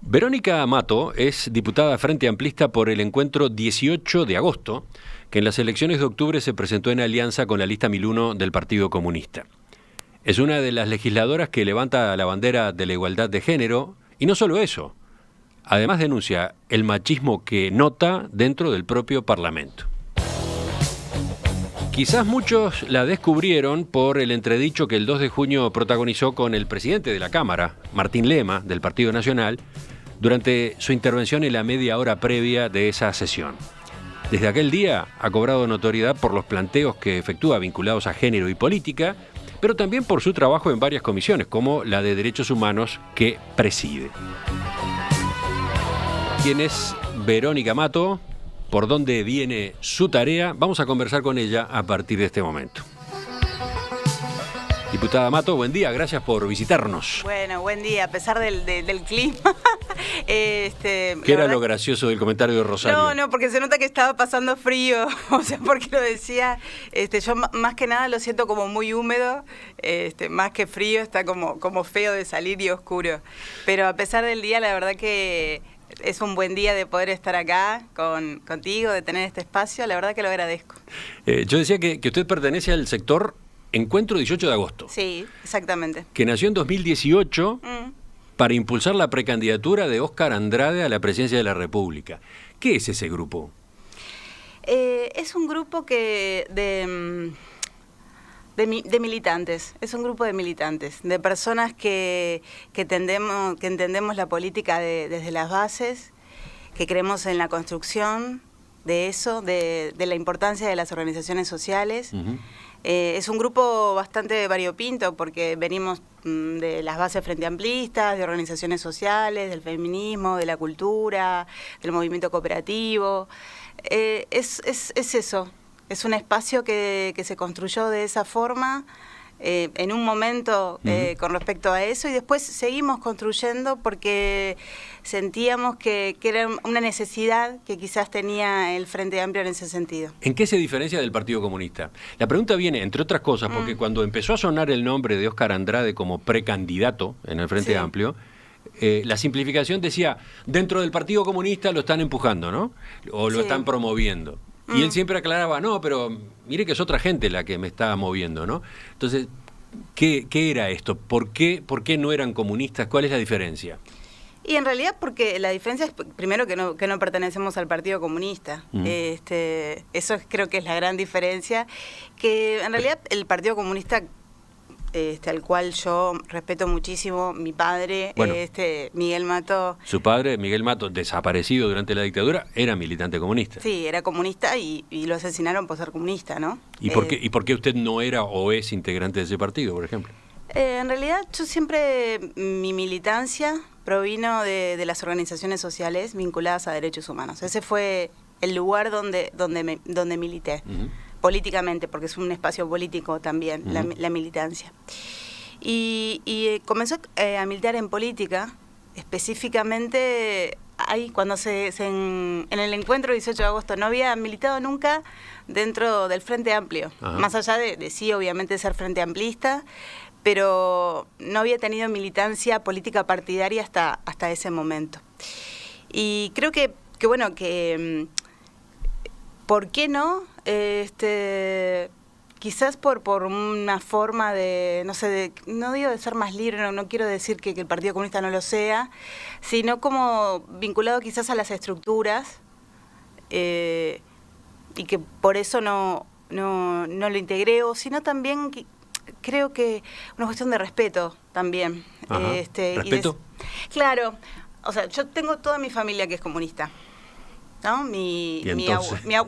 Verónica Mato es diputada Frente Amplista por el encuentro 18 de agosto, que en las elecciones de octubre se presentó en alianza con la lista 1001 del Partido Comunista. Es una de las legisladoras que levanta la bandera de la igualdad de género, y no solo eso, además denuncia el machismo que nota dentro del propio Parlamento. Quizás muchos la descubrieron por el entredicho que el 2 de junio protagonizó con el presidente de la Cámara, Martín Lema, del Partido Nacional, durante su intervención en la media hora previa de esa sesión. Desde aquel día ha cobrado notoriedad por los planteos que efectúa vinculados a género y política, pero también por su trabajo en varias comisiones, como la de Derechos Humanos que preside. ¿Quién es Verónica Mato? ¿Por dónde viene su tarea? Vamos a conversar con ella a partir de este momento. Diputada Mato, buen día, gracias por visitarnos. Bueno, buen día, a pesar del clima. ¿Qué era lo gracioso del comentario de Rosario? No, porque se nota que estaba pasando frío, o sea, porque lo decía, yo más que nada lo siento como muy húmedo, más que frío, está como feo de salir y oscuro. Pero a pesar del día, la verdad que es un buen día de poder estar acá contigo, de tener este espacio, la verdad que lo agradezco. Yo decía que usted pertenece al sector Encuentro 18 de agosto. Sí, exactamente. Que nació en 2018 para impulsar la precandidatura de Óscar Andrade a la presidencia de la República. ¿Qué es ese grupo? Es un grupo de militantes, es un grupo de militantes, de personas que entendemos la política desde las bases, que creemos en la construcción de eso, de la importancia de las organizaciones sociales. Es un grupo bastante variopinto porque venimos de las bases frente amplistas, de organizaciones sociales, del feminismo, de la cultura, del movimiento cooperativo. Es eso, es un espacio que se construyó de esa forma en un momento con respecto a eso, y después seguimos construyendo porque sentíamos que era una necesidad que quizás tenía el Frente Amplio en ese sentido. ¿En qué se diferencia del Partido Comunista? La pregunta viene, entre otras cosas, porque cuando empezó a sonar el nombre de Óscar Andrade como precandidato en el Frente Amplio, la simplificación decía, dentro del Partido Comunista lo están empujando, ¿no? O lo están promoviendo. Y él siempre aclaraba, no, pero mire que es otra gente la que me está moviendo, ¿no? Entonces, ¿qué era esto? ¿Por qué no eran comunistas? ¿Cuál es la diferencia? Y en realidad porque la diferencia es, primero, que no pertenecemos al Partido Comunista. Eso creo que es la gran diferencia. Que en realidad el Partido Comunista, al cual yo respeto muchísimo, mi padre, bueno, Miguel Mato. Su padre, Miguel Mato, desaparecido durante la dictadura, era militante comunista. Sí, era comunista y lo asesinaron por ser comunista, ¿no? ¿Y por qué usted no era o es integrante de ese partido, por ejemplo? En realidad, yo siempre, mi militancia provino de las organizaciones sociales vinculadas a derechos humanos. Ese fue el lugar donde milité. Políticamente, porque es un espacio político también, la militancia. Y comenzó a militar en política, específicamente ahí cuando en el encuentro 18 de agosto. No había militado nunca dentro del Frente Amplio, más allá de sí, obviamente, ser frente amplista, pero no había tenido militancia política partidaria hasta ese momento. Y creo que bueno, ¿por qué no? Quizás por una forma de, no sé, no digo de ser más libre, no quiero decir que el Partido Comunista no lo sea, sino como vinculado quizás a las estructuras, y que por eso no lo integré, o sino también creo que una cuestión de respeto también. ¿Respeto? Claro, o sea, yo tengo toda mi familia que es comunista, ¿no?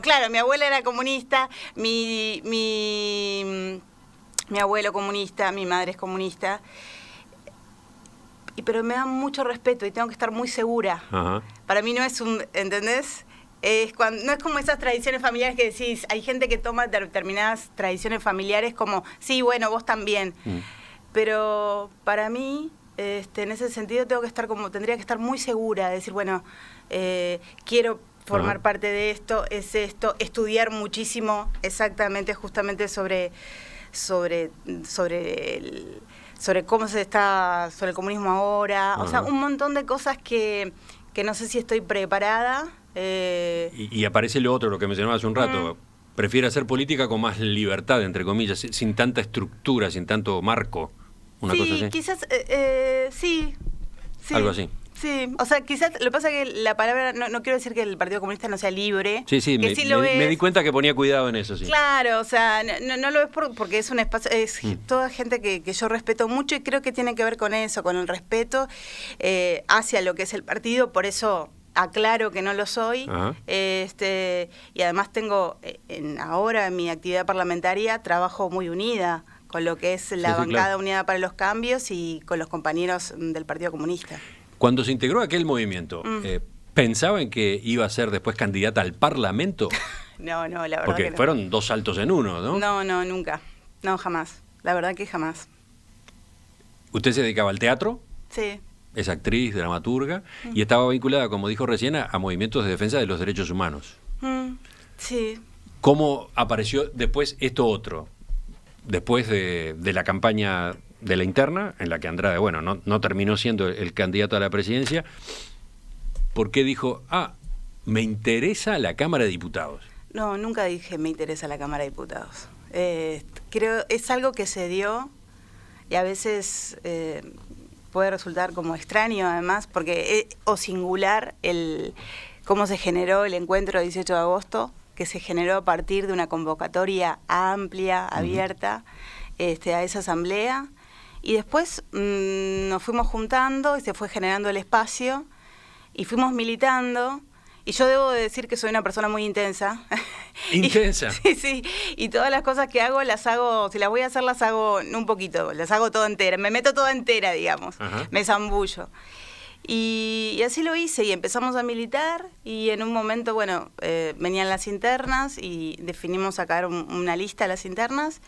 Claro, mi abuela era comunista, mi abuelo comunista, mi madre es comunista, pero me da mucho respeto y tengo que estar muy segura. Para mí no es ¿entendés? No es como esas tradiciones familiares que decís, hay gente que toma determinadas tradiciones familiares como, sí, bueno, vos también. Pero para mí, en ese sentido, tendría que estar muy segura de decir, bueno, quiero formar parte de esto, estudiar muchísimo justamente sobre sobre cómo sobre el comunismo ahora, o sea, un montón de cosas que no sé si estoy preparada. Y aparece lo otro, lo que mencionaba hace un rato. Prefiere hacer política con más libertad, entre comillas, sin tanta estructura, sin tanto marco. Una cosa así. Quizás, sí. Algo así. Sí, o sea, quizás lo que pasa es que la palabra, no quiero decir que el Partido Comunista no sea libre. Sí, me di cuenta que ponía cuidado en eso, sí. Claro, o sea, no lo es porque es un espacio, es toda gente que yo respeto mucho y creo que tiene que ver con eso, con el respeto hacia lo que es el partido, por eso aclaro que no lo soy. Y además tengo, ahora en mi actividad parlamentaria, trabajo muy unida con lo que es la bancada claro. Unida para los Cambios y con los compañeros del Partido Comunista. Cuando se integró aquel movimiento, ¿pensaba en que iba a ser después candidata al Parlamento? No, la verdad porque que no. Fueron dos saltos en uno, ¿no? No, nunca. No, jamás. La verdad que jamás. ¿Usted se dedicaba al teatro? Sí. Es actriz, dramaturga, y estaba vinculada, como dijo recién, a movimientos de defensa de los derechos humanos. Sí. ¿Cómo apareció después esto otro? Después de la campaña de la interna, en la que Andrade, bueno, no terminó siendo el candidato a la presidencia, ¿por qué dijo, me interesa la Cámara de Diputados? No, nunca dije me interesa la Cámara de Diputados. Creo es algo que se dio y a veces puede resultar como extraño además, porque o singular cómo se generó el encuentro del 18 de agosto, que se generó a partir de una convocatoria amplia, abierta, a esa asamblea. Y después nos fuimos juntando y se fue generando el espacio y fuimos militando. Y yo debo de decir que soy una persona muy intensa. ¿Intensa? Sí. Y todas las cosas que hago, si las voy a hacer, las hago un poquito, las hago toda entera. Me meto toda entera, digamos. Me zambullo. Y así lo hice y empezamos a militar y en un momento, bueno, venían las internas y definimos sacar una lista de las internas.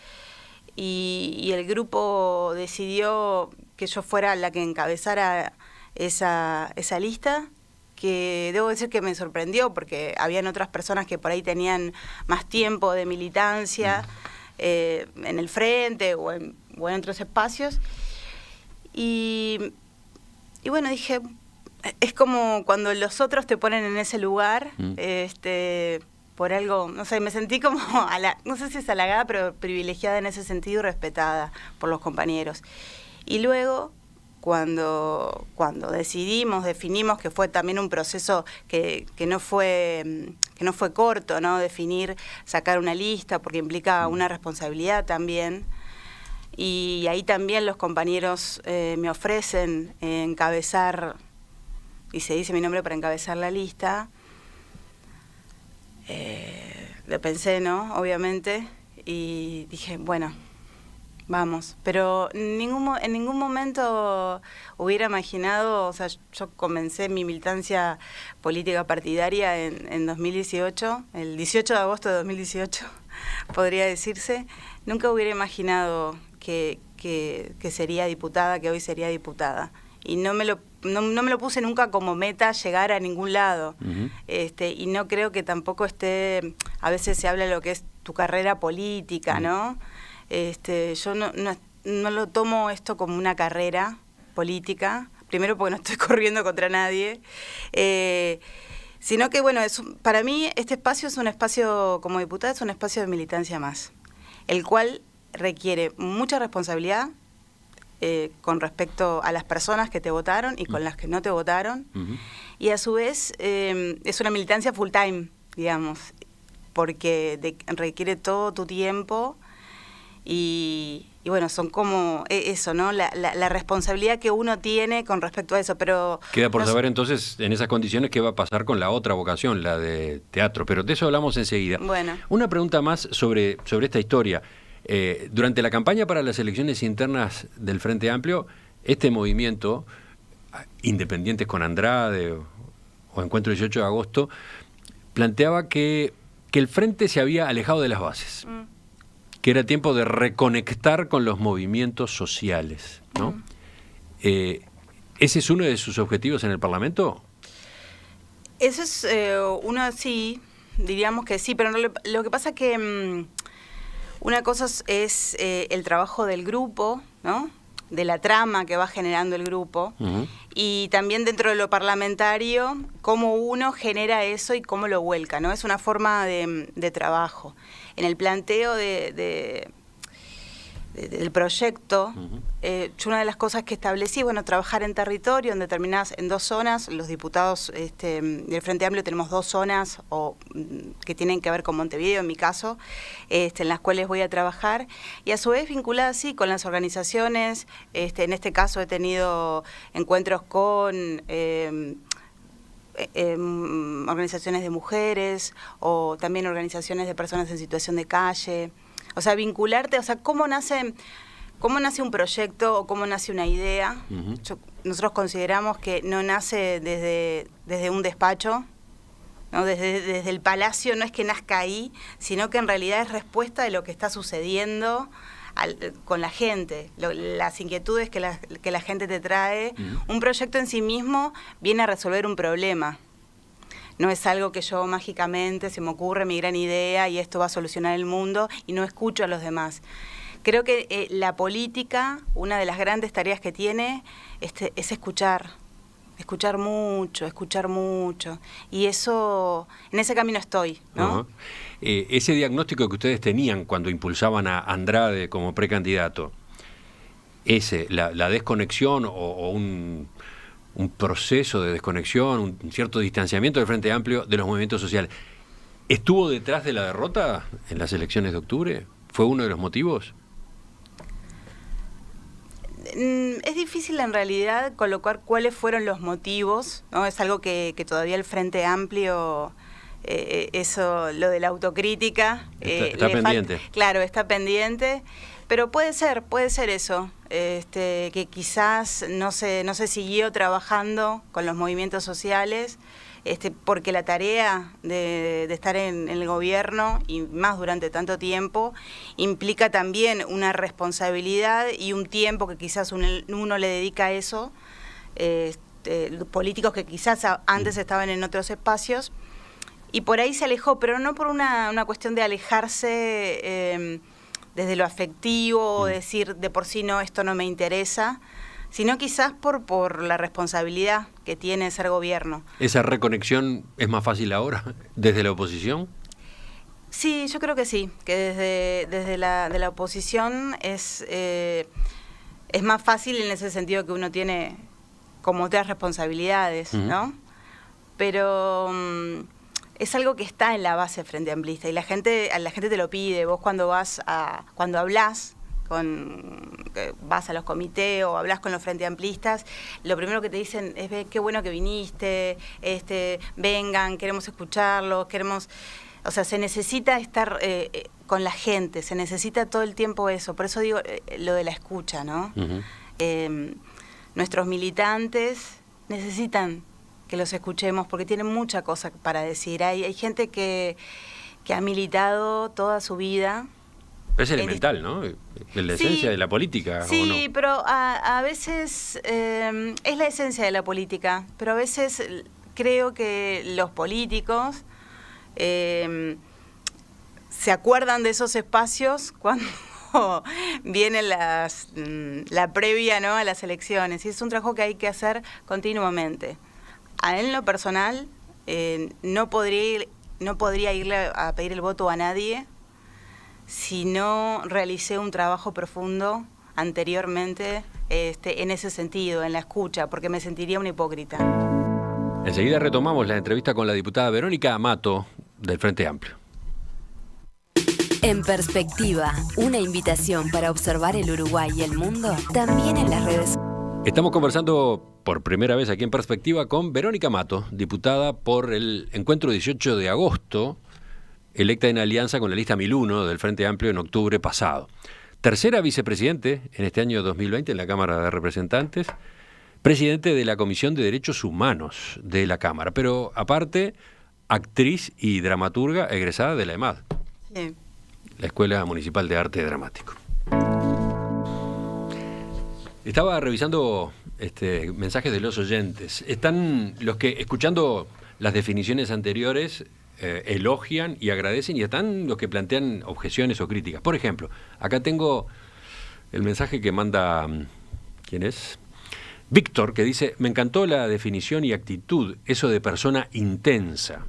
Y el grupo decidió que yo fuera la que encabezara esa lista, que debo decir que me sorprendió porque habían otras personas que por ahí tenían más tiempo de militancia en el frente o en otros espacios. Y bueno, dije, es como cuando los otros te ponen en ese lugar, por algo, no sé, me sentí como, no sé si es halagada, pero privilegiada en ese sentido y respetada por los compañeros. Y luego, cuando definimos que fue también un proceso que no fue corto, ¿no? Definir, sacar una lista, porque implica una responsabilidad también. Y ahí también los compañeros me ofrecen encabezar, y se dice mi nombre para encabezar la lista. Lo pensé, ¿no? Obviamente, y dije, bueno, vamos. Pero en ningún momento hubiera imaginado, o sea, yo comencé mi militancia política partidaria en 2018, el 18 de agosto de 2018, podría decirse. Nunca hubiera imaginado que sería diputada, que hoy sería diputada. Y no me lo puse nunca como meta llegar a ningún lado. Y no creo que tampoco a veces se habla de lo que es tu carrera política, ¿no? Yo no lo tomo esto como una carrera política, primero porque no estoy corriendo contra nadie, sino que, bueno, para mí este espacio es un espacio, como diputada, es un espacio de militancia más, el cual requiere mucha responsabilidad, con respecto a las personas que te votaron y con las que no te votaron. Y a su vez es una militancia full time, digamos, porque requiere todo tu tiempo y bueno, son como eso, ¿no? La responsabilidad que uno tiene con respecto a eso, pero... Queda por saber entonces, en esas condiciones, qué va a pasar con la otra vocación, la de teatro, pero de eso hablamos enseguida. Bueno. Una pregunta más sobre esta historia. Durante la campaña para las elecciones internas del Frente Amplio, este movimiento, Independientes con Andrade o Encuentro 18 de agosto, planteaba que el Frente se había alejado de las bases, que era tiempo de reconectar con los movimientos sociales, ¿no? ¿Ese es uno de sus objetivos en el Parlamento? Eso es uno, sí, diríamos que sí, pero lo que pasa es que... una cosa es el trabajo del grupo, ¿no? de la trama que va generando el grupo, y también dentro de lo parlamentario, cómo uno genera eso y cómo lo vuelca, ¿no? Es una forma de trabajo. En el planteo del proyecto, yo una de las cosas que establecí, bueno, trabajar en territorio, en 2 zonas. Los diputados del Frente Amplio tenemos 2 zonas que tienen que ver con Montevideo, en mi caso, en las cuales voy a trabajar, y a su vez vinculada así con las organizaciones. En este caso he tenido encuentros con organizaciones de mujeres o también organizaciones de personas en situación de calle. O sea, vincularte, o sea, cómo nace un proyecto o cómo nace una idea. Nosotros consideramos que no nace desde un despacho, ¿no? Desde el palacio, no es que nazca ahí, sino que en realidad es respuesta de lo que está sucediendo con la gente, las inquietudes que la gente te trae. Un proyecto en sí mismo viene a resolver un problema. No es algo que yo mágicamente se me ocurre mi gran idea y esto va a solucionar el mundo y no escucho a los demás. Creo que la política, una de las grandes tareas que tiene es escuchar mucho. Y eso, en ese camino estoy, ¿no? Ese diagnóstico que ustedes tenían cuando impulsaban a Andrade como precandidato, la desconexión o un proceso de desconexión, un cierto distanciamiento del Frente Amplio de los movimientos sociales, ¿estuvo detrás de la derrota en las elecciones de octubre? ¿Fue uno de los motivos? Es difícil en realidad colocar cuáles fueron los motivos, ¿no? Es algo que todavía el Frente Amplio, eso, lo de la autocrítica, está pendiente. Claro, está pendiente. Pero puede ser eso, que quizás no se siguió trabajando con los movimientos sociales, porque la tarea de estar en el gobierno, y más durante tanto tiempo, implica también una responsabilidad y un tiempo que quizás uno le dedica a eso, políticos que quizás antes estaban en otros espacios, y por ahí se alejó, pero no por una cuestión de alejarse desde lo afectivo, o decir de por sí no, esto no me interesa, sino quizás por la responsabilidad que tiene ser gobierno. ¿Esa reconexión es más fácil ahora, desde la oposición? Sí, yo creo que sí, que desde la oposición es más fácil en ese sentido que uno tiene como otras responsabilidades, ¿no? Pero es algo que está en la base frente amplista y la gente te lo pide. Vos cuando hablás, vas a los comités o hablas con los frente amplistas, lo primero que te dicen es: qué bueno que viniste, vengan, queremos escucharlos, o sea, se necesita estar con la gente, se necesita todo el tiempo eso. Por eso digo lo de la escucha, ¿no? Nuestros militantes necesitan que los escuchemos porque tienen mucha cosa para decir. Hay gente que ha militado toda su vida. Es elemental, ¿no? La esencia de la política, sí, ¿o no? Pero a veces es la esencia de la política, pero a veces creo que los políticos se acuerdan de esos espacios cuando viene la previa, ¿no?, a las elecciones, y es un trabajo que hay que hacer continuamente. En lo personal, no podría irle a pedir el voto a nadie si no realicé un trabajo profundo anteriormente en ese sentido, en la escucha, porque me sentiría una hipócrita. Enseguida retomamos la entrevista con la diputada Verónica Amato, del Frente Amplio. En Perspectiva, una invitación para observar el Uruguay y el mundo, también en las redes. Estamos conversando por primera vez aquí en Perspectiva con Verónica Amato, diputada por el encuentro 18 de agosto, electa en alianza con la lista 1001 del Frente Amplio en octubre pasado. Tercera vicepresidente en este año 2020 en la Cámara de Representantes, presidente de la Comisión de Derechos Humanos de la Cámara, pero aparte, actriz y dramaturga egresada de la EMAD, Sí. la Escuela Municipal de Arte Dramático. Estaba revisando mensajes de los oyentes. Están los que, escuchando las definiciones anteriores, elogian y agradecen, y están los que plantean objeciones o críticas. Por ejemplo, acá tengo el mensaje que manda ¿Quién es? Víctor, que dice, me encantó la definición y actitud, eso de persona intensa.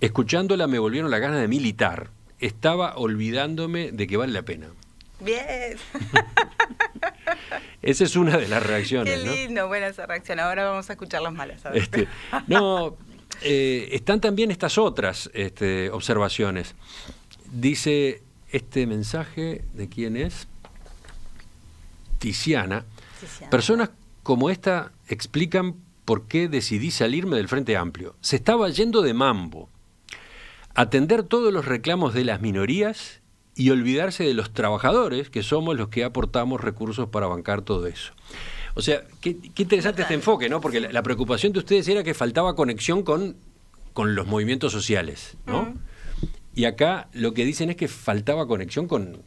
Escuchándola me volvieron las ganas de militar. Estaba olvidándome de que vale la pena. Bien. Esa es una de las reacciones. Qué lindo, ¿no? Buena esa reacción. Ahora vamos a escuchar las malas. A ver. Están también estas otras observaciones. Dice este mensaje, ¿de quién es? Tiziana. Personas como esta explican por qué decidí salirme del Frente Amplio. Se estaba yendo de mambo. Atender todos los reclamos de las minorías y olvidarse de los trabajadores, que somos los que aportamos recursos para bancar todo eso. O sea, qué interesante este enfoque, ¿no? Porque la preocupación de ustedes era que faltaba conexión con los movimientos sociales, ¿no? Y acá lo que dicen es que faltaba conexión con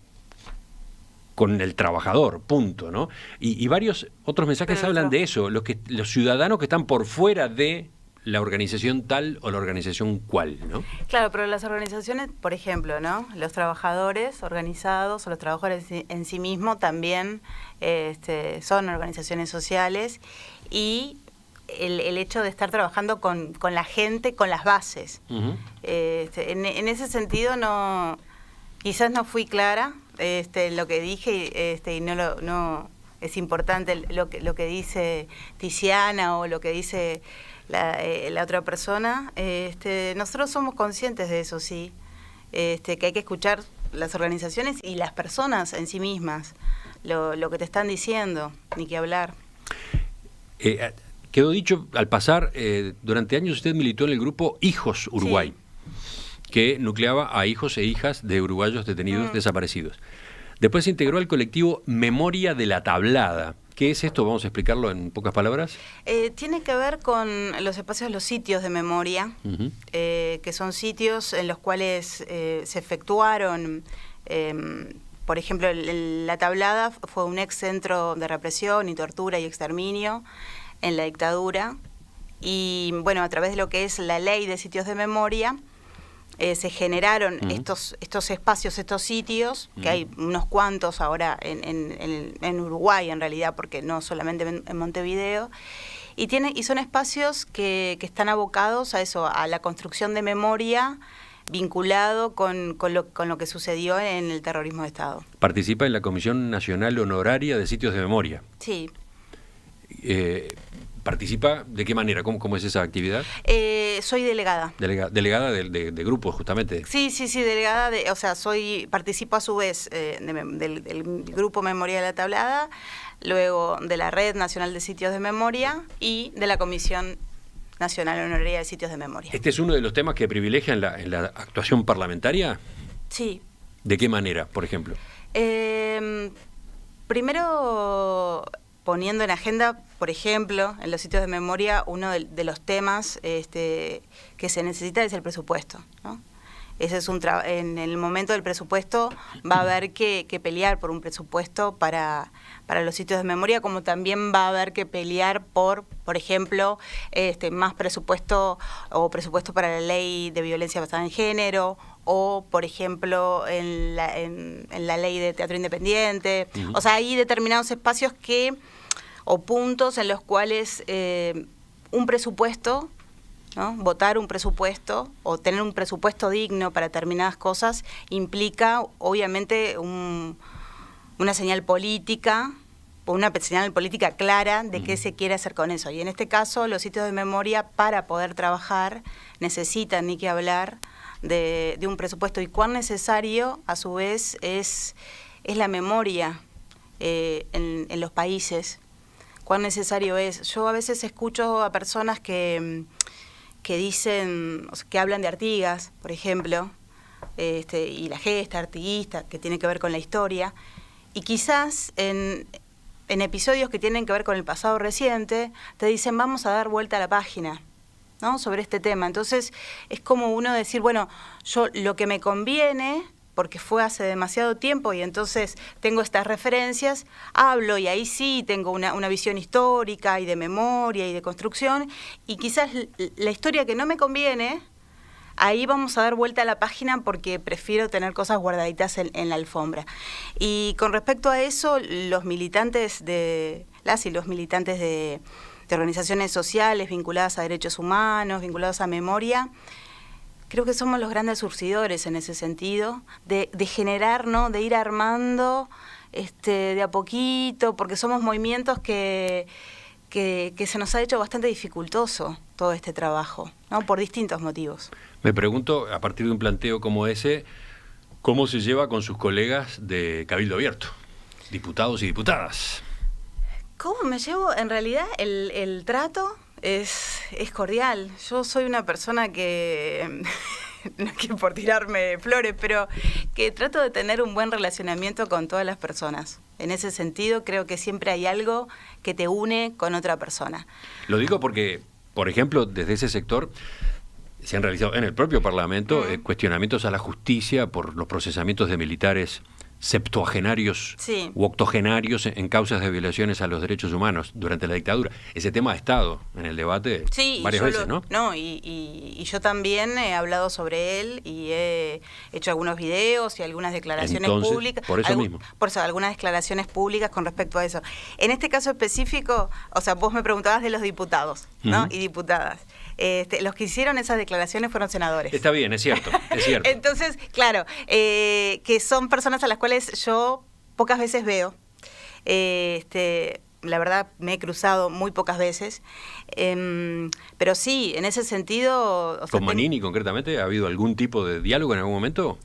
el trabajador, punto, ¿no? Y varios otros mensajes hablan de eso, los ciudadanos que están por fuera de la organización tal o la organización cual, ¿no? Claro, pero las organizaciones, por ejemplo, ¿no? Los trabajadores organizados o los trabajadores en sí mismos también son organizaciones sociales y el hecho de estar trabajando con la gente, con las bases. Uh-huh. En ese sentido quizás no fui clara lo que dije y no es importante lo que dice Tiziana o lo que dice la otra persona. Nosotros somos conscientes de eso, sí, que hay que escuchar las organizaciones y las personas en sí mismas, lo que te están diciendo, ni que hablar. Quedó dicho al pasar, durante años usted militó en el grupo Hijos Uruguay, sí, que nucleaba a hijos e hijas de uruguayos detenidos desaparecidos. Después se integró al colectivo Memoria de la Tablada. ¿Qué es esto? Vamos a explicarlo en pocas palabras. Tiene que ver con los espacios, los sitios de memoria, uh-huh, que son sitios en los cuales se efectuaron, por ejemplo, la Tablada fue un ex centro de represión y tortura y exterminio en la dictadura, y bueno, a través de lo que es la ley de sitios de memoria, se generaron estos espacios, estos sitios, que hay unos cuantos ahora en Uruguay en realidad, porque no solamente en Montevideo, y son espacios que están abocados a eso, a la construcción de memoria vinculado con lo que sucedió en el terrorismo de Estado. Participa en la Comisión Nacional Honoraria de Sitios de Memoria. Sí. ¿Participa de qué manera? ¿Cómo es esa actividad? Soy delegada. Delegada de grupos, justamente. Sí, delegada, participo a su vez del Grupo Memoria de la Tablada, luego de la Red Nacional de Sitios de Memoria y de la Comisión Nacional Honoraria de Sitios de Memoria. ¿Este es uno de los temas que privilegia en la actuación parlamentaria? Sí. ¿De qué manera, por ejemplo? Primero, poniendo en agenda, por ejemplo, en los sitios de memoria, uno de los temas que se necesita es el presupuesto, ¿no? Ese es en el momento del presupuesto va a haber que pelear por un presupuesto para los sitios de memoria, como también va a haber que pelear por ejemplo, más presupuesto o presupuesto para la ley de violencia basada en género, o por ejemplo en la ley de teatro independiente. Uh-huh. O sea, hay determinados espacios o puntos en los cuales un presupuesto, ¿no? Votar un presupuesto o tener un presupuesto digno para determinadas cosas implica obviamente una señal política, clara de qué se quiere hacer con eso. Y en este caso los sitios de memoria, para poder trabajar, necesitan, ni que hablar, de un presupuesto. Y cuán necesario a su vez es la memoria en los países, cuán necesario es. Yo a veces escucho a personas que dicen, que hablan de Artigas, por ejemplo, y la gesta artiguista, que tiene que ver con la historia, y quizás en episodios que tienen que ver con el pasado reciente, te dicen, vamos a dar vuelta a la página, ¿no? Sobre este tema. Entonces, es como uno decir, bueno, yo lo que me conviene, porque fue hace demasiado tiempo y entonces tengo estas referencias, hablo y ahí sí tengo una visión histórica y de memoria y de construcción, y quizás la historia que no me conviene, ahí vamos a dar vuelta a la página porque prefiero tener cosas guardaditas en la alfombra. Y con respecto a eso, los militantes de organizaciones sociales vinculadas a derechos humanos, vinculados a memoria, creo que somos los grandes surcidores en ese sentido, de generar, ¿no? De ir armando de a poquito, porque somos movimientos que se nos ha hecho bastante dificultoso todo este trabajo, ¿no? Por distintos motivos. Me pregunto, a partir de un planteo como ese, ¿cómo se lleva con sus colegas de Cabildo Abierto, diputados y diputadas? ¿Cómo me llevo? En realidad el trato es cordial. Yo soy una persona que, no es que por tirarme flores, pero que trato de tener un buen relacionamiento con todas las personas. En ese sentido, creo que siempre hay algo que te une con otra persona. Lo digo porque, por ejemplo, desde ese sector se han realizado en el propio Parlamento cuestionamientos a la justicia por los procesamientos de militares septuagenarios u octogenarios en causas de violaciones a los derechos humanos durante la dictadura. Ese tema ha estado en el debate varias veces, ¿no? No, y yo también he hablado sobre él y he hecho algunos videos y algunas declaraciones públicas. Por eso mismo. Por eso, algunas declaraciones públicas con respecto a eso. En este caso específico, o sea, vos me preguntabas de los diputados, ¿no? Y diputadas. Los que hicieron esas declaraciones fueron senadores. Está bien, es cierto, es cierto. Entonces, claro, que son personas a las cuales yo pocas veces veo. La verdad, me he cruzado muy pocas veces. Pero sí, en ese sentido... ¿Con Manini concretamente ha habido algún tipo de diálogo en algún momento?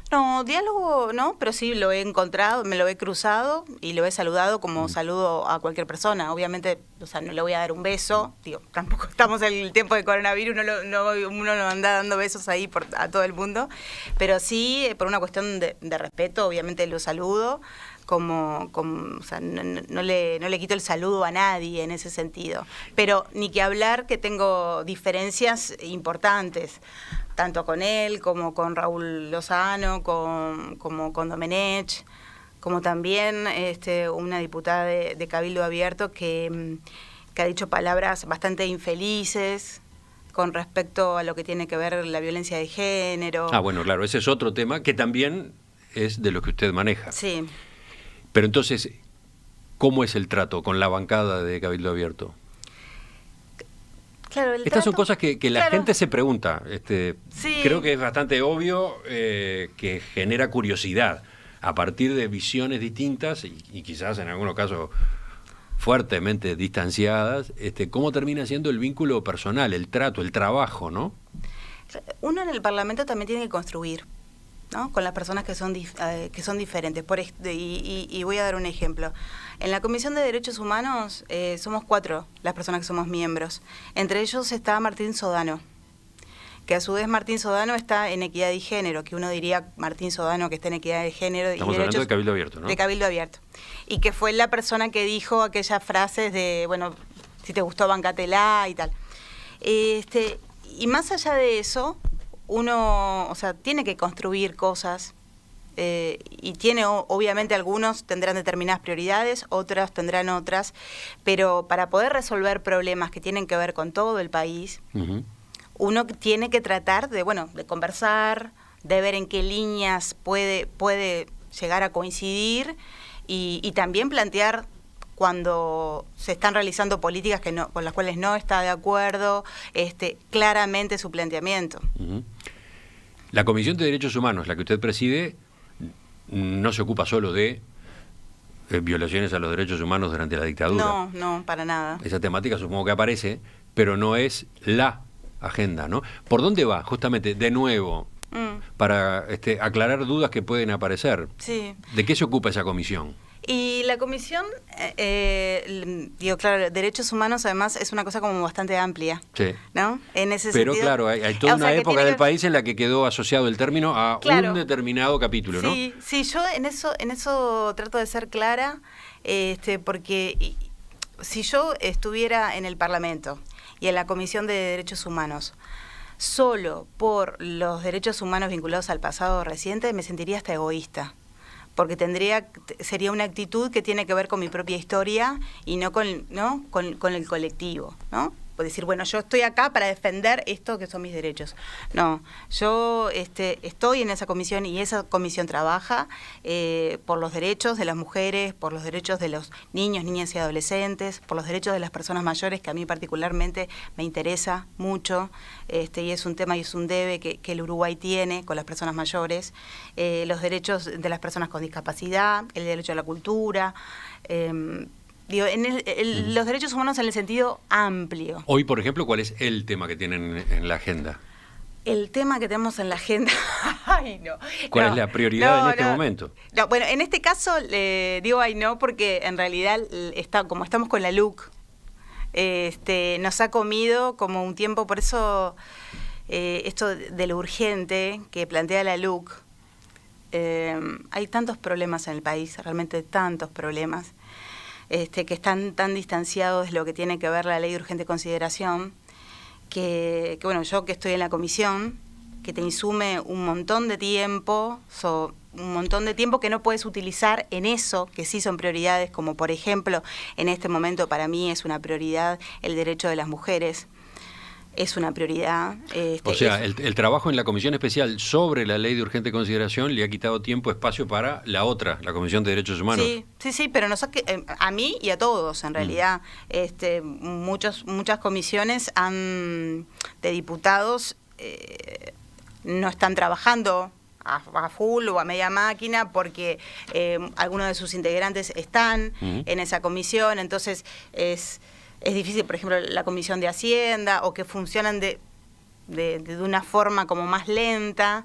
No, diálogo no, pero sí lo he encontrado, me lo he cruzado y lo he saludado como saludo a cualquier persona. Obviamente, o sea, no le voy a dar un beso, digo, tampoco estamos en el tiempo de coronavirus, uno no anda dando besos ahí a todo el mundo, pero sí, por una cuestión de respeto, obviamente lo saludo, o sea, no le quito el saludo a nadie en ese sentido. Pero ni que hablar que tengo diferencias importantes, tanto con él como con Raúl Lozano, como con Domenech, como también una diputada de Cabildo Abierto que ha dicho palabras bastante infelices con respecto a lo que tiene que ver la violencia de género. Ah, bueno, claro, ese es otro tema que también es de lo que usted maneja. Sí. Pero entonces, ¿cómo es el trato con la bancada de Cabildo Abierto? Claro, Estas son cosas que la gente se pregunta. Creo que es bastante obvio que genera curiosidad a partir de visiones distintas y quizás en algunos casos fuertemente distanciadas. ¿Cómo termina siendo el vínculo personal, el trato, el trabajo, ¿no? Uno en el Parlamento también tiene que construir, ¿no? Con las personas que son diferentes. Y voy a dar un ejemplo. En la Comisión de Derechos Humanos somos 4 las personas que somos miembros. Entre ellos está Martín Sodano, que a su vez Martín Sodano está en equidad y género, que uno diría Martín Sodano que está en equidad de género. Estamos hablando de Cabildo Abierto, ¿no? De Cabildo Abierto. Y que fue la persona que dijo aquellas frases de, bueno, si te gustó, bancátela y tal. Y más allá de eso, uno, o sea, tiene que construir cosas y tiene, obviamente, algunos tendrán determinadas prioridades, otras tendrán otras, pero para poder resolver problemas que tienen que ver con todo el país, uno tiene que tratar de conversar, de ver en qué líneas puede llegar a coincidir y también plantear cuando se están realizando políticas con las cuales no está de acuerdo, claramente su planteamiento. La Comisión de Derechos Humanos, la que usted preside, no se ocupa solo de violaciones a los derechos humanos durante la dictadura. No, para nada. Esa temática supongo que aparece, pero no es la agenda, ¿no? ¿Por dónde va, justamente, de nuevo, para aclarar dudas que pueden aparecer? Sí. ¿De qué se ocupa esa comisión? Y la comisión, claro, derechos humanos además es una cosa como bastante amplia, sí, ¿no? En ese pero sentido, claro, hay toda una época del país en la que quedó asociado el término a un determinado capítulo, ¿no? Sí, yo en eso trato de ser clara, porque si yo estuviera en el Parlamento y en la Comisión de Derechos Humanos solo por los derechos humanos vinculados al pasado reciente, me sentiría hasta egoísta. Porque sería una actitud que tiene que ver con mi propia historia y no con el colectivo, ¿no? decir, bueno, yo estoy acá para defender esto que son mis derechos. No, yo estoy en esa comisión y esa comisión trabaja por los derechos de las mujeres, por los derechos de los niños, niñas y adolescentes, por los derechos de las personas mayores, que a mí particularmente me interesa mucho, y es un tema y es un debe que el Uruguay tiene con las personas mayores, los derechos de las personas con discapacidad, el derecho a la cultura, los derechos humanos en el sentido amplio. Hoy, por ejemplo, ¿cuál es el tema que tienen en la agenda? El tema que tenemos en la agenda, ay no. ¿Cuál es la prioridad en este momento? No, bueno, en este caso digo ay no porque en realidad como estamos con la LUC, nos ha comido como un tiempo, por eso esto de lo urgente que plantea la LUC, hay tantos problemas en el país, realmente tantos problemas. Que están tan distanciados de lo que tiene que ver la ley de urgente consideración, que bueno, yo que estoy en la comisión, que te insume un montón de tiempo, que no puedes utilizar en eso, que sí son prioridades, como por ejemplo, en este momento para mí es una prioridad el derecho de las mujeres. Es una prioridad. O sea, el trabajo en la Comisión Especial sobre la Ley de Urgente Consideración le ha quitado tiempo, espacio para la otra, la Comisión de Derechos Humanos. Sí, pero a mí y a todos, en realidad. Muchas comisiones de diputados no están trabajando a full o a media máquina porque algunos de sus integrantes están en esa comisión, entonces es difícil, por ejemplo, la Comisión de Hacienda, o que funcionan de una forma como más lenta,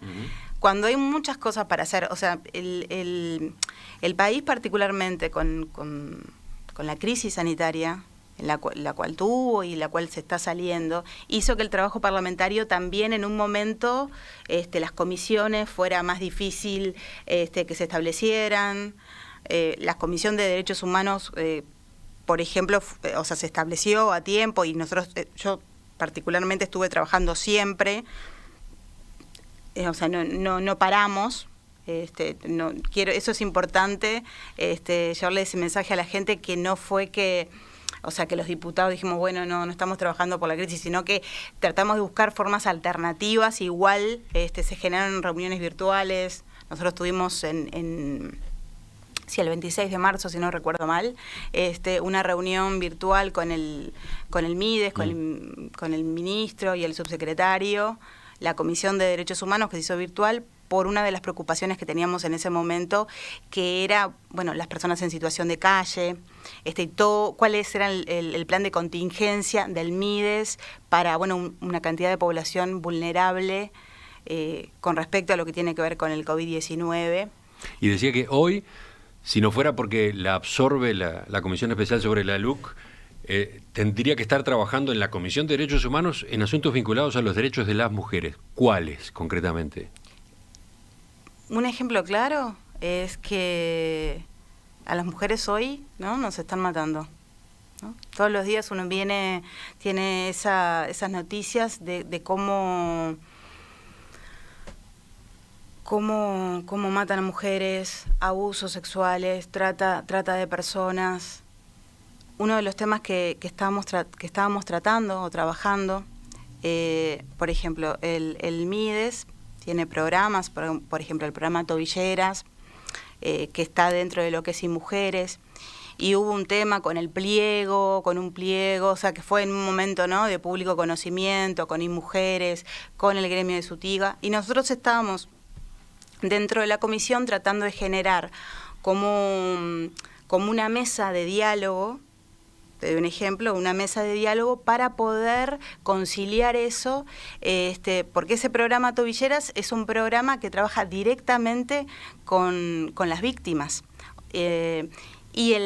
cuando hay muchas cosas para hacer. O sea, el país particularmente con la crisis sanitaria, la cual tuvo y la cual se está saliendo, hizo que el trabajo parlamentario también en un momento, las comisiones fuera más difícil que se establecieran. La Comisión de Derechos Humanos, por ejemplo, se estableció a tiempo y nosotros, yo particularmente estuve trabajando siempre, no paramos, eso es importante, llevarle ese mensaje a la gente, que no fue que los diputados dijimos, bueno, no estamos trabajando por la crisis, sino que tratamos de buscar formas alternativas, igual se generaron reuniones virtuales, nosotros tuvimos el 26 de marzo, si no recuerdo mal, una reunión virtual con el MIDES, con el ministro y el subsecretario, la Comisión de Derechos Humanos, que se hizo virtual por una de las preocupaciones que teníamos en ese momento, que era, las personas en situación de calle, cuáles eran el plan de contingencia del MIDES para, una cantidad de población vulnerable con respecto a lo que tiene que ver con el COVID-19. Y decía que hoy, si no fuera porque la absorbe la Comisión Especial sobre la LUC, tendría que estar trabajando en la Comisión de Derechos Humanos en asuntos vinculados a los derechos de las mujeres. ¿Cuáles, concretamente? Un ejemplo claro es que a las mujeres hoy, ¿no?, nos están matando, ¿no? Todos los días uno tiene esas noticias de cómo matan a mujeres, abusos sexuales, trata de personas. Uno de los temas que estábamos tratando o trabajando, por ejemplo, el MIDES tiene programas, por ejemplo, el programa Tobilleras, que está dentro de lo que es InMujeres, y hubo un tema con un pliego, que fue en un momento, ¿no?, de público conocimiento, con InMujeres, con el gremio de Sutiga, y nosotros estábamos dentro de la comisión tratando de generar como una mesa de diálogo, te doy un ejemplo, una mesa de diálogo para poder conciliar eso, porque ese programa Tobilleras es un programa que trabaja directamente con las víctimas. Y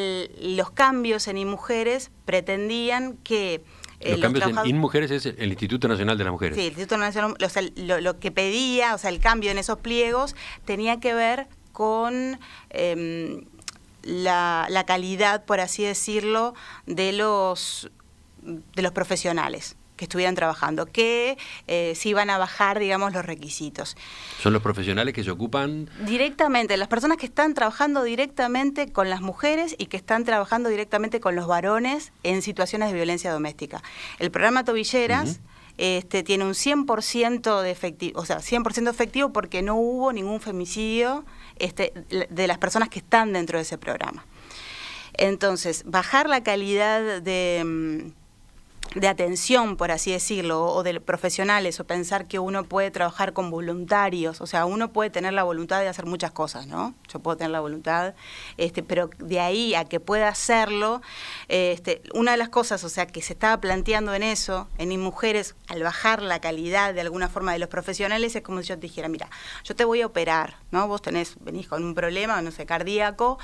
los cambios en InMujeres pretendían que los cambios en InMujeres es el Instituto Nacional de las Mujeres. Sí, el Instituto Nacional, lo que pedía, el cambio en esos pliegos tenía que ver con la calidad, por así decirlo, de los profesionales. estuvieran trabajando, que sí van a bajar, digamos, los requisitos. ¿Son los profesionales que se ocupan? Directamente, las personas que están trabajando directamente con las mujeres y que están trabajando directamente con los varones en situaciones de violencia doméstica. El programa Tobilleras tiene un 100% de efectivo, o sea, 100% efectivo porque no hubo ningún femicidio de las personas que están dentro de ese programa. Entonces, bajar la calidad de atención, por así decirlo, o de profesionales, o pensar que uno puede trabajar con voluntarios, o sea, uno puede tener la voluntad de hacer muchas cosas, ¿no? Yo puedo tener la voluntad, pero de ahí a que pueda hacerlo, una de las cosas, o sea, que se estaba planteando en eso, en mujeres, al bajar la calidad de alguna forma de los profesionales, es como si yo te dijera, mira, yo te voy a operar, ¿no? Vos venís con un problema, no sé, cardíaco,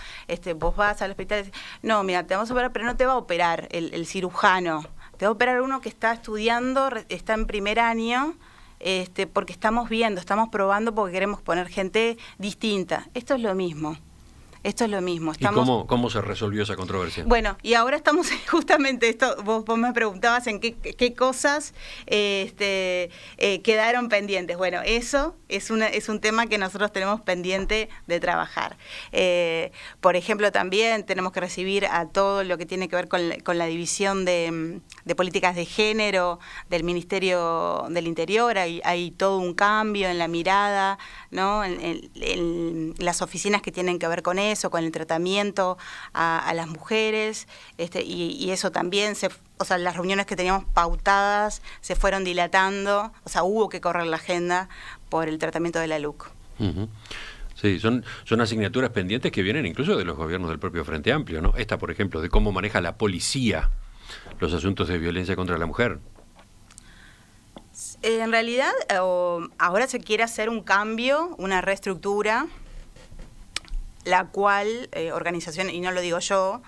vos vas al hospital y decís, no, mira, te vamos a operar, pero no te va a operar el cirujano. Te va a operar uno que está estudiando, está en primer año, porque estamos viendo, estamos probando porque queremos poner gente distinta. Esto es lo mismo. Esto es lo mismo. Estamos... ¿Y cómo se resolvió esa controversia? Bueno, y ahora estamos justamente esto, vos me preguntabas en qué cosas quedaron pendientes. Bueno, eso es un tema que nosotros tenemos pendiente de trabajar. Por ejemplo, también tenemos que recibir a todo lo que tiene que ver con la división de políticas de género del Ministerio del Interior. Hay todo un cambio en la mirada, ¿no? En las oficinas que tienen que ver con eso, con el tratamiento a las mujeres, y eso también, o sea, las reuniones que teníamos pautadas se fueron dilatando, o sea, hubo que correr la agenda por el tratamiento de la LUC. Uh-huh. Sí, son asignaturas pendientes que vienen incluso de los gobiernos del propio Frente Amplio, ¿no? Esta, por ejemplo, de cómo maneja la policía los asuntos de violencia contra la mujer. En realidad, ahora se quiere hacer un cambio, una reestructura, la cual organizaciones, y no lo digo yo,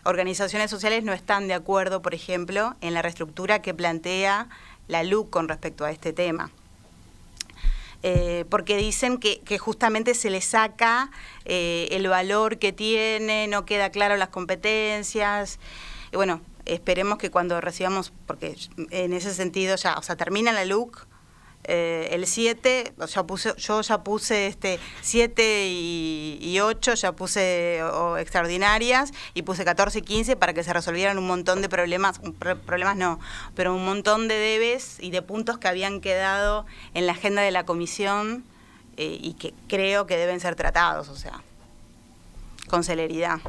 organizaciones sociales no están de acuerdo, por ejemplo, en la reestructura que plantea la LUC con respecto a este tema. Porque dicen que justamente se le saca el valor que tiene, no queda claro las competencias, y bueno, esperemos que cuando recibamos, porque en ese sentido ya, o sea, termina la LUC, el 7, yo ya puse 7 y 8, ya puse extraordinarias, y puse 14 y 15 para que se resolvieran un montón de problemas no, pero un montón de debes y de puntos que habían quedado en la agenda de la comisión y que creo que deben ser tratados, o sea, con celeridad.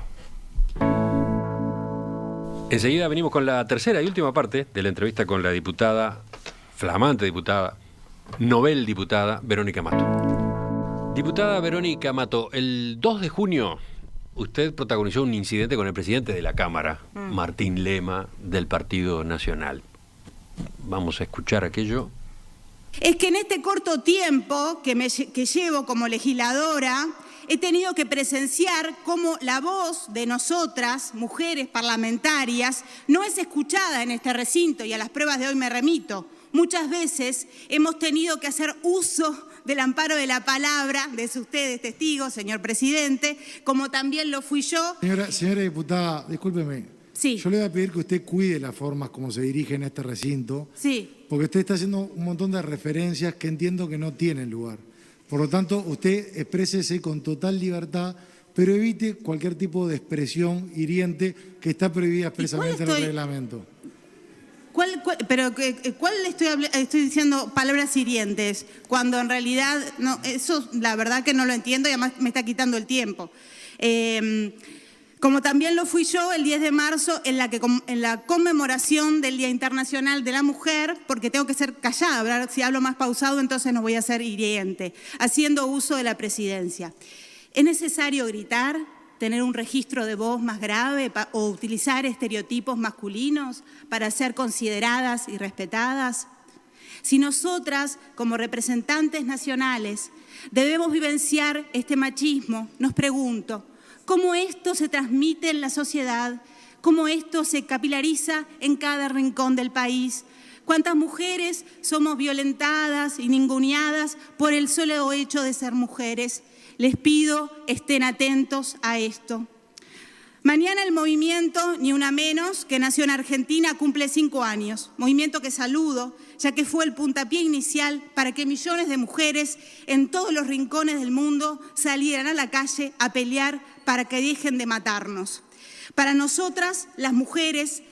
Enseguida venimos con la tercera y última parte de la entrevista con la diputada, flamante diputada, novel diputada, Verónica Mato. Diputada Verónica Mato, el 2 de junio usted protagonizó un incidente con el presidente de la Cámara, Martín Lema, del Partido Nacional. Vamos a escuchar aquello. Es que en este corto tiempo que llevo como legisladora, he tenido que presenciar cómo la voz de nosotras, mujeres parlamentarias, no es escuchada en este recinto, y a las pruebas de hoy me remito. Muchas veces hemos tenido que hacer uso del amparo de la palabra, de ustedes testigos, señor presidente, como también lo fui yo. Señora diputada, discúlpeme. Sí. Yo le voy a pedir que usted cuide las formas como se dirige en este recinto. Sí. Porque usted está haciendo un montón de referencias que entiendo que no tienen lugar. Por lo tanto, usted exprésese con total libertad, pero evite cualquier tipo de expresión hiriente que está prohibida expresamente en el reglamento. ¿Cuál estoy diciendo palabras hirientes? Cuando en realidad, no, eso la verdad que no lo entiendo y además me está quitando el tiempo. Como también lo fui yo el 10 de marzo en la conmemoración del Día Internacional de la Mujer, porque tengo que ser callada, si hablo más pausado entonces no voy a ser hiriente, haciendo uso de la presidencia. ¿Es necesario gritar, tener un registro de voz más grave o utilizar estereotipos masculinos para ser consideradas y respetadas? Si nosotras, como representantes nacionales, debemos vivenciar este machismo, nos pregunto, ¿cómo esto se transmite en la sociedad? ¿Cómo esto se capilariza en cada rincón del país? ¿Cuántas mujeres somos violentadas y ninguneadas por el solo hecho de ser mujeres? Les pido estén atentos a esto. Mañana el movimiento Ni Una Menos, que nació en Argentina, cumple 5 años. Movimiento que saludo, ya que fue el puntapié inicial para que millones de mujeres en todos los rincones del mundo salieran a la calle a pelear para que dejen de matarnos. Para nosotras, las mujeres,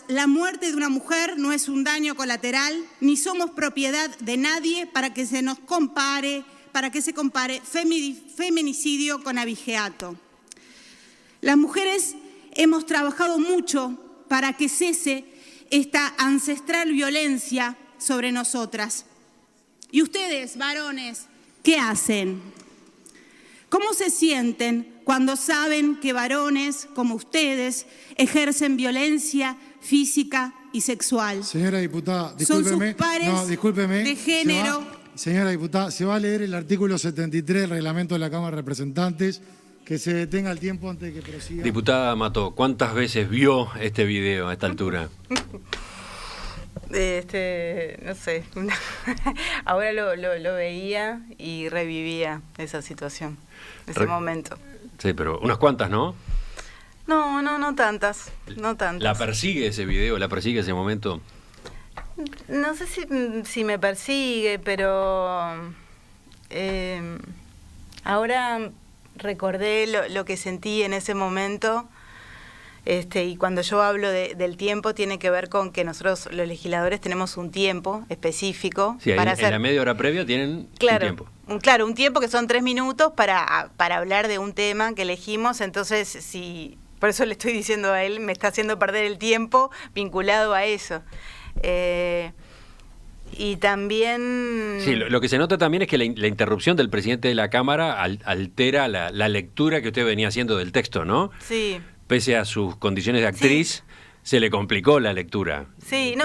la muerte de una mujer no es un daño colateral, ni somos propiedad de nadie para que se compare feminicidio con abigeato. Las mujeres hemos trabajado mucho para que cese esta ancestral violencia sobre nosotras. ¿Y ustedes, varones, qué hacen? ¿Cómo se sienten cuando saben que varones como ustedes ejercen violencia física y sexual? Señora diputada, discúlpeme. Son sus pares de género. Señora diputada, se va a leer el artículo 73 del reglamento de la Cámara de Representantes. Que se detenga el tiempo antes de que prosiga. Diputada Mato, ¿cuántas veces vio este video a esta altura? No sé. Ahora lo veía y revivía esa situación, ese momento. Sí, pero unas cuantas, ¿no? No tantas. ¿La persigue ese video? ¿La persigue ese momento? No sé si me persigue, pero ahora recordé lo que sentí en ese momento, y cuando yo hablo del tiempo tiene que ver con que nosotros los legisladores tenemos un tiempo específico. Sí, para en la media hora previa tienen un tiempo. Un tiempo que son 3 minutos para hablar de un tema que elegimos, entonces por eso le estoy diciendo a él, me está haciendo perder el tiempo vinculado a eso. Y también... Sí, lo que se nota también es que la interrupción del presidente de la Cámara altera la lectura que usted venía haciendo del texto, ¿no? Sí. Pese a sus condiciones de actriz, se le complicó la lectura. Sí,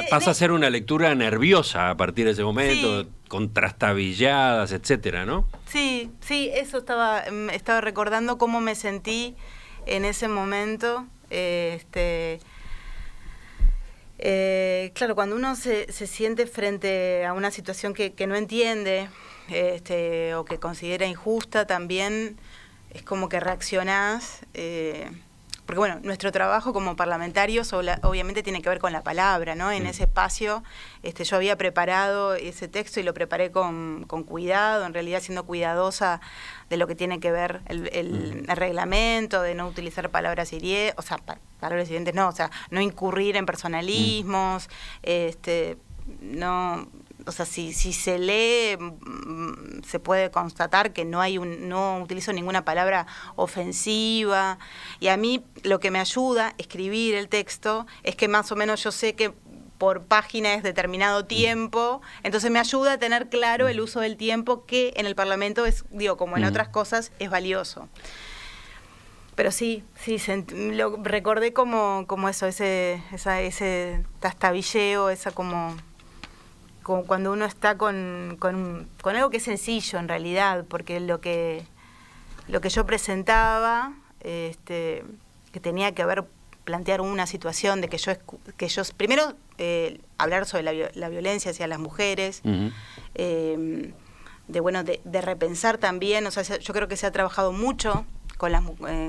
pasa a ser una lectura nerviosa a partir de ese momento, con trastabilladas, etcétera, ¿no? Sí, eso estaba recordando cómo me sentí en ese momento. Claro, cuando uno se siente frente a una situación que no entiende o que considera injusta, también es como que reaccionás, porque bueno, nuestro trabajo como parlamentarios obviamente tiene que ver con la palabra, ¿no? En ese espacio yo había preparado ese texto y lo preparé con cuidado, en realidad siendo cuidadosa de lo que tiene que ver el reglamento, de no utilizar palabras hirientes, palabras hirientes no, no incurrir en personalismos, no, si se lee se puede constatar que no utilizo ninguna palabra ofensiva, y a mí lo que me ayuda a escribir el texto es que más o menos yo sé que por página es determinado tiempo, entonces me ayuda a tener claro el uso del tiempo, que en el Parlamento es, como en otras cosas, es valioso. Pero sí, lo recordé como eso, ese tastabilleo, esa como cuando uno está con algo que es sencillo en realidad, porque lo que yo presentaba, que tenía que plantear una situación de que yo primero hablar sobre la violencia hacia las mujeres, de repensar también, yo creo que se ha trabajado mucho con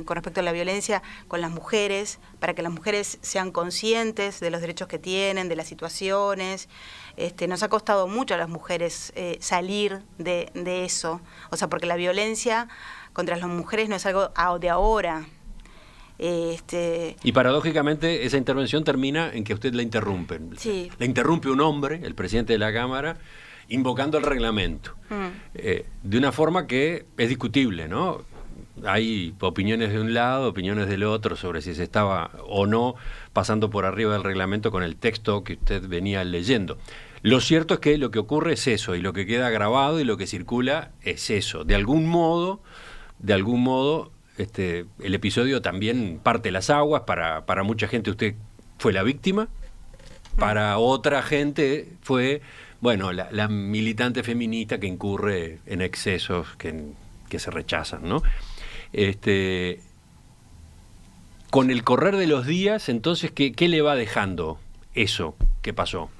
respecto a la violencia con las mujeres, para que las mujeres sean conscientes de los derechos que tienen, de las situaciones. Nos ha costado mucho a las mujeres salir de eso, porque la violencia contra las mujeres no es algo de ahora. Y paradójicamente esa intervención termina en que usted la interrumpen. Sí. La interrumpe un hombre, el presidente de la Cámara, invocando el reglamento, de una forma que es discutible, ¿no? Hay opiniones de un lado, opiniones del otro sobre si se estaba o no pasando por arriba del reglamento con el texto que usted venía leyendo. Lo cierto es que lo que ocurre es eso, y lo que queda grabado y lo que circula es eso. De algún modo, el episodio también parte las aguas. Para mucha gente usted fue la víctima, para otra gente fue, la militante feminista que incurre en excesos que se rechazan, ¿no? Con el correr de los días, entonces, ¿qué le va dejando eso que pasó?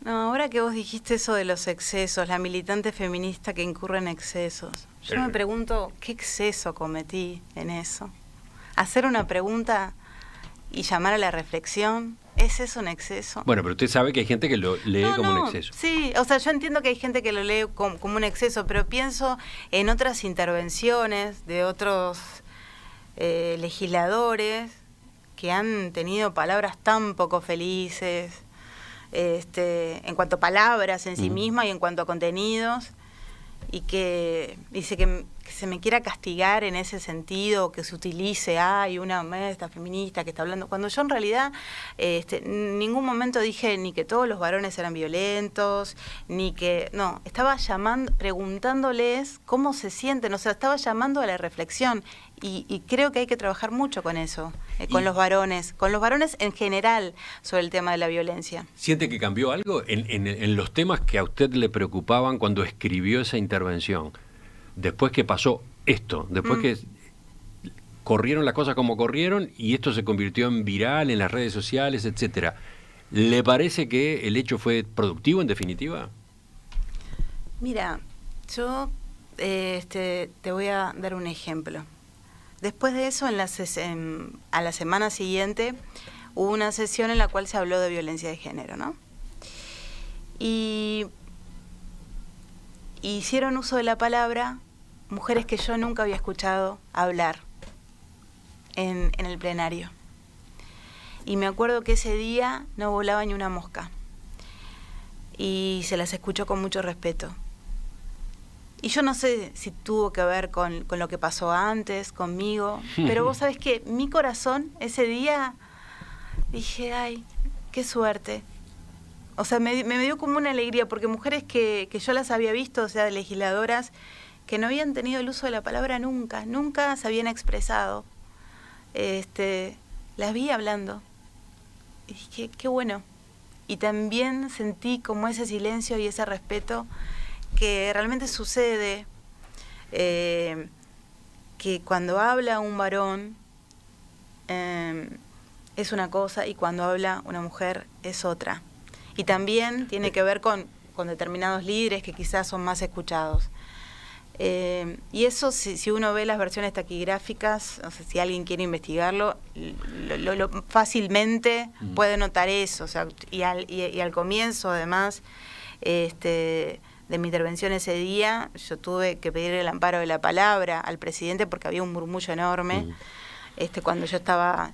No, ahora que vos dijiste eso de los excesos, la militante feminista que incurre en excesos, yo me pregunto, ¿qué exceso cometí en eso? Hacer una pregunta y llamar a la reflexión, ¿es eso un exceso? Bueno, pero usted sabe que hay gente que lo lee como un exceso. Sí, o sea, yo entiendo que hay gente que lo lee como un exceso, pero pienso en otras intervenciones de otros legisladores que han tenido palabras tan poco felices, en cuanto a palabras en sí mismas y en cuanto a contenidos, y que dice que se me quiera castigar en ese sentido, que se utilice, hay una maestra feminista que está hablando, cuando yo en realidad en ningún momento dije ni que todos los varones eran violentos, ni que, no, estaba preguntándoles cómo se sienten, o sea, estaba llamando a la reflexión, y creo que hay que trabajar mucho con eso, con los varones en general sobre el tema de la violencia. ¿Siente que cambió algo en los temas que a usted le preocupaban cuando escribió esa intervención? Después que pasó esto, después que corrieron las cosas como corrieron y esto se convirtió en viral en las redes sociales, etcétera. ¿Le parece que el hecho fue productivo en definitiva? Mira, yo te voy a dar un ejemplo. Después de eso, a la semana siguiente, hubo una sesión en la cual se habló de violencia de género, ¿no? Y hicieron uso de la palabra mujeres que yo nunca había escuchado hablar en el plenario. Y me acuerdo que ese día no volaba ni una mosca. Y se las escuchó con mucho respeto. Y yo no sé si tuvo que ver con lo que pasó antes, conmigo, pero vos sabés que mi corazón ese día, dije, ay, qué suerte. O sea, me dio como una alegría, porque mujeres que yo las había visto, o sea, legisladoras, que no habían tenido el uso de la palabra nunca se habían expresado. Las vi hablando. Y dije, qué bueno. Y también sentí como ese silencio y ese respeto que realmente sucede, que cuando habla un varón es una cosa y cuando habla una mujer es otra. Y también tiene que ver con determinados líderes que quizás son más escuchados. Y eso, si uno ve las versiones taquigráficas, o sea, si alguien quiere investigarlo, lo fácilmente puede notar eso. O sea, y al comienzo, además, de mi intervención ese día, yo tuve que pedir el amparo de la palabra al presidente porque había un murmullo enorme cuando yo estaba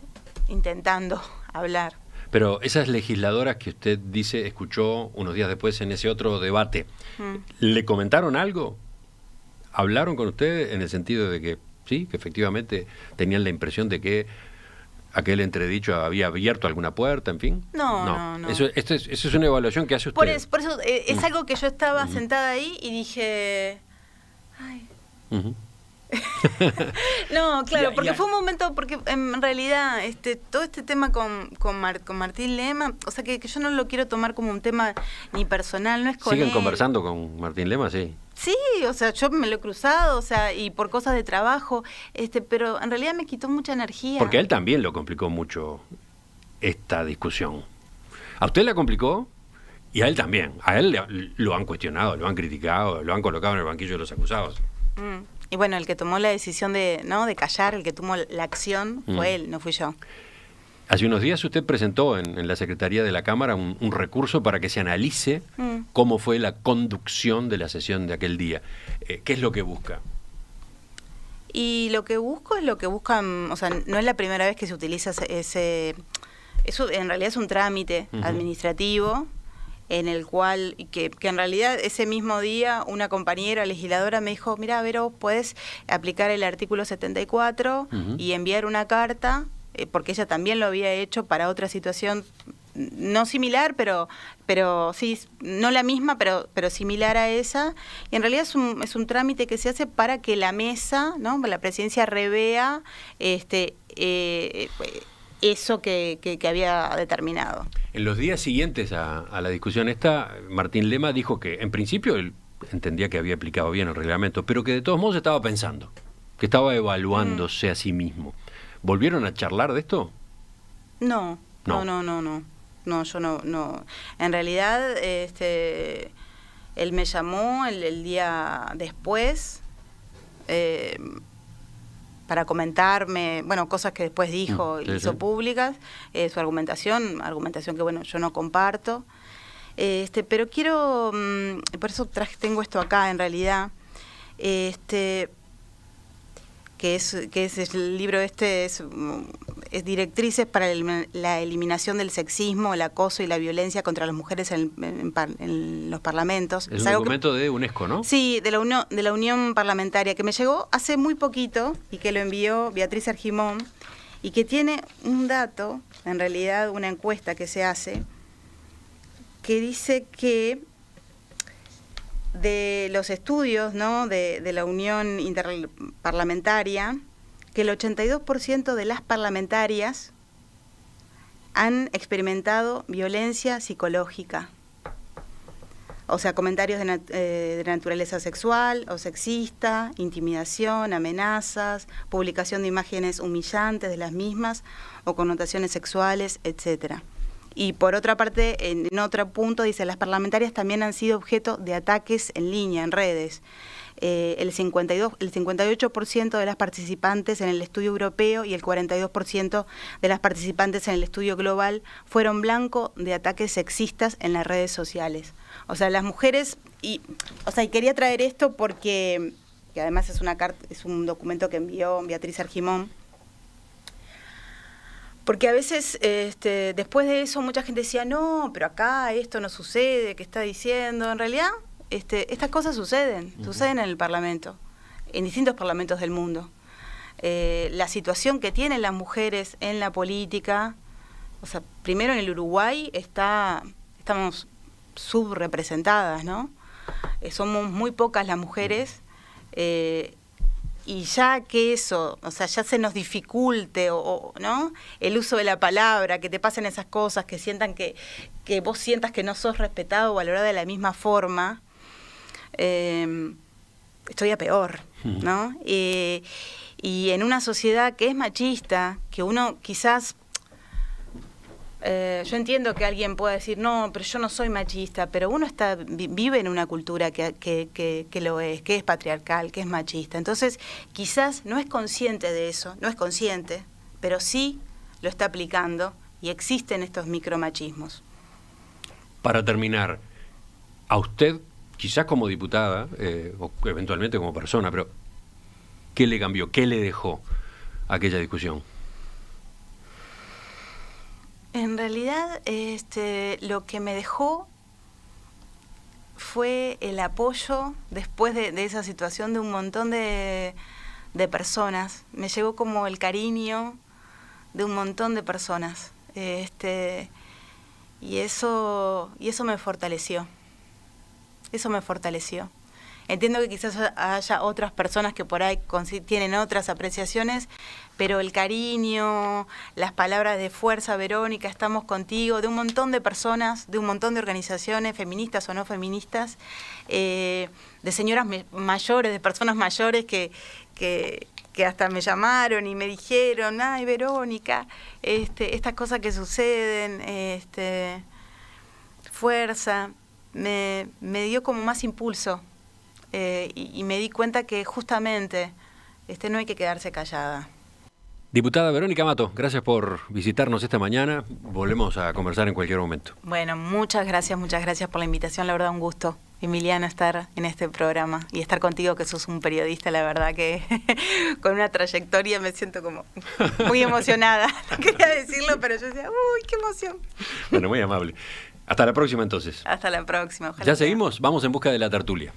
intentando hablar. Pero esas legisladoras que usted dice, escuchó unos días después en ese otro debate, ¿le comentaron algo? ¿Hablaron con usted en el sentido de que sí, que efectivamente tenían la impresión de que aquel entredicho había abierto alguna puerta, en fin? No. Eso es una evaluación que hace usted. Por eso es algo que yo estaba sentada ahí y dije, ay. No, claro, porque fue un momento, porque en realidad todo este tema con Martín Lema, o sea que yo no lo quiero tomar como un tema ni personal, no es con ¿Siguen él. conversando con Martín Lema? Sí. Sí, o sea, yo me lo he cruzado, o sea, y por cosas de trabajo, pero en realidad me quitó mucha energía. Porque a él también lo complicó mucho esta discusión. A usted la complicó y a él también. A él lo han cuestionado, lo han criticado, lo han colocado en el banquillo de los acusados. Y bueno, el que tomó la decisión de callar, el que tomó la acción, fue él, no fui yo. Hace unos días usted presentó en la Secretaría de la Cámara un recurso para que se analice cómo fue la conducción de la sesión de aquel día. ¿Qué es lo que busca? Y lo que busco es lo que buscan, o sea, no es la primera vez que se utiliza eso en realidad es un trámite administrativo en el cual, que en realidad ese mismo día una compañera legisladora me dijo, mira, Vero, puedes aplicar el artículo 74 y enviar una carta, porque ella también lo había hecho para otra situación no similar, pero sí, no la misma, pero similar a esa. Y en realidad es un trámite que se hace para que la mesa, ¿no?, la presidencia revea eso que había determinado. En los días siguientes a la discusión esta, Martín Lema dijo que en principio él entendía que había aplicado bien el reglamento, pero que de todos modos estaba pensando, que estaba evaluándose a sí mismo. ¿Volvieron a charlar de esto? No. No, yo no. En realidad, él me llamó el día después para comentarme, bueno, cosas que después dijo y hizo públicas, su argumentación que, bueno, yo no comparto. Pero quiero, por eso tengo esto acá en realidad, que es el libro es Directrices para la eliminación del sexismo, el acoso y la violencia contra las mujeres en los parlamentos. Es un documento de UNESCO, ¿no? Sí, de la Unión Parlamentaria, que me llegó hace muy poquito y que lo envió Beatriz Argimón, y que tiene un dato, en realidad una encuesta que se hace, que dice que de los estudios, ¿no?, de la Unión Interparlamentaria, que el 82% de las parlamentarias han experimentado violencia psicológica. O sea, comentarios de naturaleza sexual o sexista, intimidación, amenazas, publicación de imágenes humillantes de las mismas o connotaciones sexuales, etcétera. Y por otra parte, en otro punto dice, las parlamentarias también han sido objeto de ataques en línea, en redes. El 58% de las participantes en el estudio europeo y el 42% de las participantes en el estudio global fueron blanco de ataques sexistas en las redes sociales. O sea, las mujeres, y quería traer esto porque, que además es un documento que envió Beatriz Argimón, porque a veces, después de eso, mucha gente decía, no, pero acá esto no sucede, ¿qué está diciendo? En realidad, estas cosas suceden en el Parlamento, en distintos parlamentos del mundo. La situación que tienen las mujeres en la política, o sea, primero en el Uruguay estamos subrepresentadas, ¿no? Somos muy pocas las mujeres, y ya que eso, o sea, ya se nos dificulte, ¿no?, el uso de la palabra, que te pasen esas cosas, que vos sientas que no sos respetado o valorado de la misma forma, estoy a peor, ¿no? Y en una sociedad que es machista, que uno quizás, yo entiendo que alguien pueda decir, no, pero yo no soy machista, pero uno vive en una cultura que lo es, que es patriarcal, que es machista. Entonces, quizás no es consciente de eso, no es consciente, pero sí lo está aplicando y existen estos micromachismos. Para terminar, a usted, quizás como diputada, o eventualmente como persona, pero ¿qué le cambió? ¿Qué le dejó aquella discusión? En realidad, lo que me dejó fue el apoyo después de esa situación de un montón de personas. Me llegó como el cariño de un montón de personas. Y eso me fortaleció. Eso me fortaleció. Entiendo que quizás haya otras personas que por ahí tienen otras apreciaciones, pero el cariño, las palabras de fuerza, Verónica, estamos contigo, de un montón de personas, de un montón de organizaciones, feministas o no feministas, de señoras mayores, de personas mayores que hasta me llamaron y me dijeron, ay, Verónica, estas cosas que suceden, fuerza, me dio como más impulso. Y me di cuenta que justamente no hay que quedarse callada. Diputada Verónica Mato, gracias por visitarnos esta mañana. Volvemos a conversar en cualquier momento. Bueno, muchas gracias por la invitación. La verdad, un gusto, Emiliano, estar en este programa y estar contigo, que sos un periodista, la verdad que con una trayectoria me siento como muy emocionada. No quería decirlo, pero yo decía, uy, qué emoción. Bueno, muy amable. Hasta la próxima entonces. Hasta la próxima. Ojalá. ¿Ya seguimos? Vamos en busca de la tertulia.